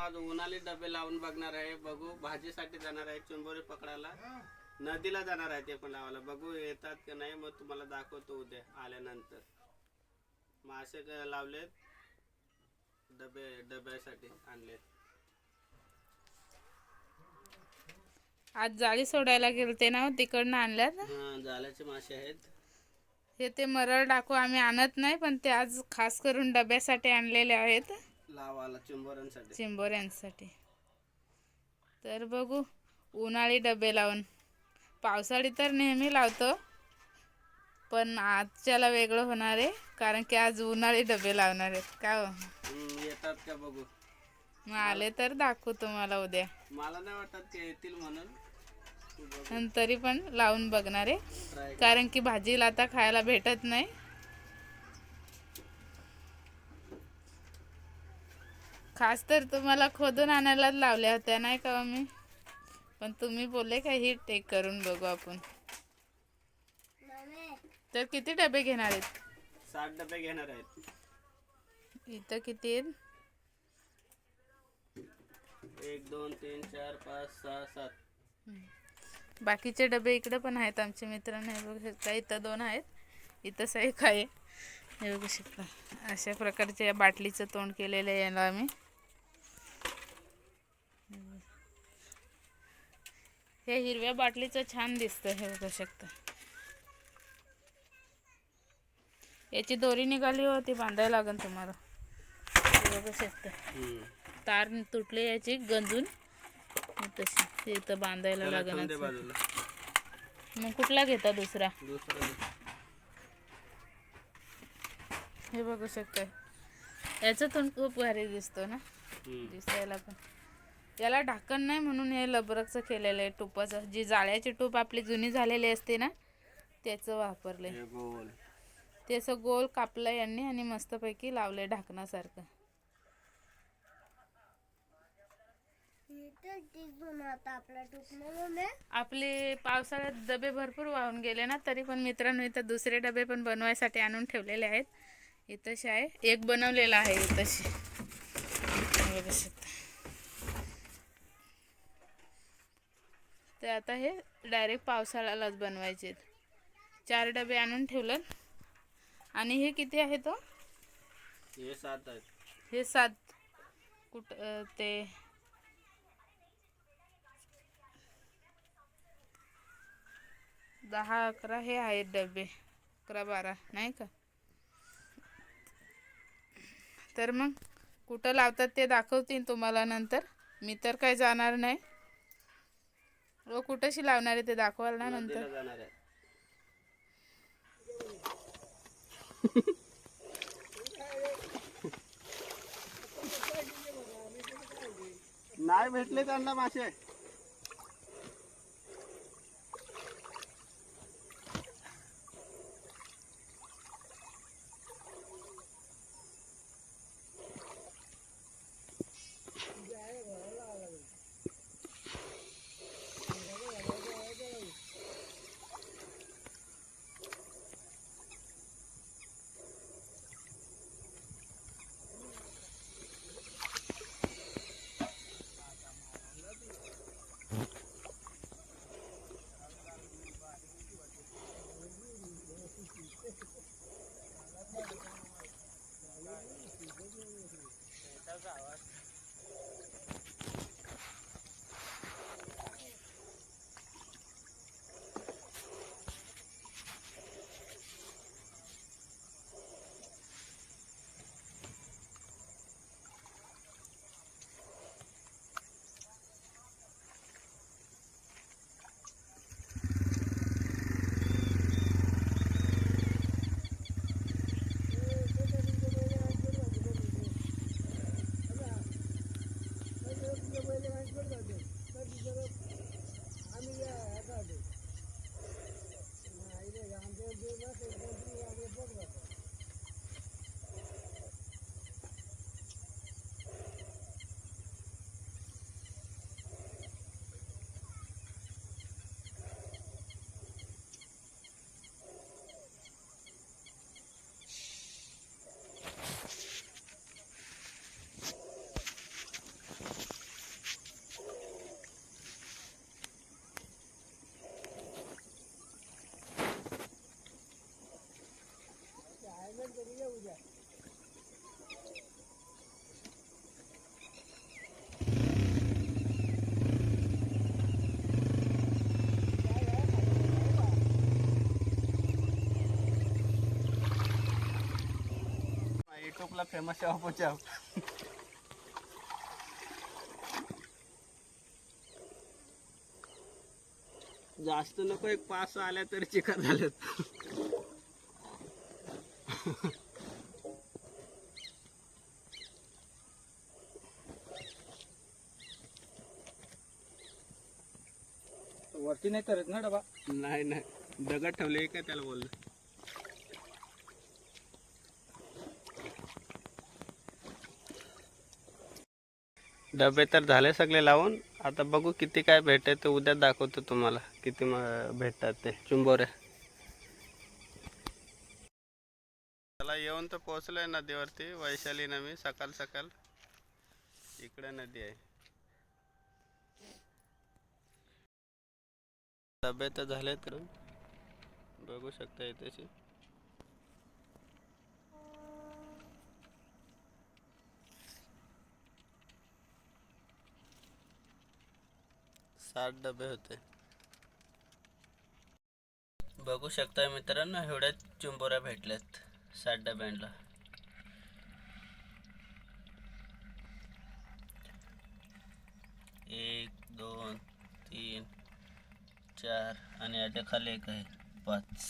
आज उन्हाळी डबे लावून बघणार आहे. बघू भाजीसाठी जाणार आहे चिंबोरी पकडायला. नदीला जाणार आहे ते पण लावायला. बघू येतात की नाही, मग तुम्हाला दाखवतो उद्या आल्यानंतर. मासे लावलेत, डब्यासाठी आणलेत. आज जाळी सोडायला गेलते ना, तिकडनं आणल्यात. जाळ्याचे मासे आहेत. हे ते मरळ डाकू आम्ही आणत नाही, पण ते आज खास करून डब्यासाठी आणलेले आहेत, लावायला चिंबोऱ्यांसाठी. चिंबोऱ्यांसाठी. तर बघू उन्हाळी डबे लावून. पावसाळी तर नेहमी लावतो, पण आजच्याला वेगळं होणार आहे कारण की आज उन्हाळी डबे लावणार आहेत. का येतात का बघू. मग आले तर दाखवू तुम्हाला उद्या. मला नाही वाटत ते येतील म्हणून, तरी पण लावून बघणार आहे कारण की भाजीला आता खायला भेटत नाही. खास तर तुम्हाला खोदून आणायला लावल्या होत्या नाही का मी, पण तुम्ही बोलले का ही टेक करून बघू आपण. तर किती डबे घेणार आहेत? 60 डबे घेणार आहेत. इथं किती आहेत? 1 2 3 4 5 6 7. बाकीचे डबे इकडे पण आहेत आमचे मित्रांना. हे बघू शकता, इथं 2 आहेत, इथंच एक आहे. हे बघू शकता, अशा प्रकारच्या या बाटलीचं तोंड केलेलं आहे याला आम्ही. हे हिरव्या बाटलीचं छान दिसतं. हे बघू शकता, याची दोरी निघाली होती, बांधायला लागेल तुम्हाला. हे बघू शकता, तार तुटले याची गंजून, तशी ते इथं बांधायला लागेल. मग कुठला घेता दुसरा? हे बघू शकता, याचं तोंड खूप भारी दिसतो ना दिसायला पण. याला ढाकण नाही म्हणून हे लबरकचं केलेलं आहे, टुपाचं. जी जाळ्याची टूप आपली जुनी झालेली असते ना, त्याचं वापरलंय. ते असं गोल कापलं यांनी आणि मस्तपैकी लावलंय ढाकणासारखं. आपले पावसाळ्यात डबे भरपूर वाहून गेले ना, तरी पण मित्रांनो इथं दुसरे डबे पण बनवायसाठी आणून ठेवलेले आहेत. इथंशी आहे, एक बनवलेला आहे इथंशी. बघू शकता. तर आता हे डायरेक्ट पावसाळ्यालाच बनवायचे. 4 डबे आणून ठेवलं. आणि हे किती आहे तो? हे 7 आहेत. हे 7 कुठं ते 10 11 हे आहेत डबे, 11 12 नाही का. तर मग कुठं लावतात ते दाखवतील तुम्हाला नंतर. मी तर काही जाणार नाही. कुठंशी लावणार आहे ते दाखवाल ना नंतर. नाही भेटले त्यांना मासे. युट्यूबला फेमस आहे ऑपोचाव. जास्त नको, एक 5-6 आल्या तरी चिकन झालेत. वरती नाही करत ना डबा. नाही नाही, दगड ठेवले काय त्याला बोललं. डबे तर झाले सगळे लावून. आता बघू किती काय भेटते ते उद्या दाखवतो तुम्हाला, किती भेटतात ते चुंबोरे. त्याला येऊन तर पोहोचलोय नदीवरती. वैशाली ना मी सकाळ सकाळ. इकडे नदी आहे. डबे तर झाले तर बघू शकता इथेची. सात डबे होते. बघू शकता मित्रांनो, एवढ्या चुंबोऱ्या भेटल्यात 7 डब्यांना. 1 2 3 4 आणि याच्या खाली एक आहे 5.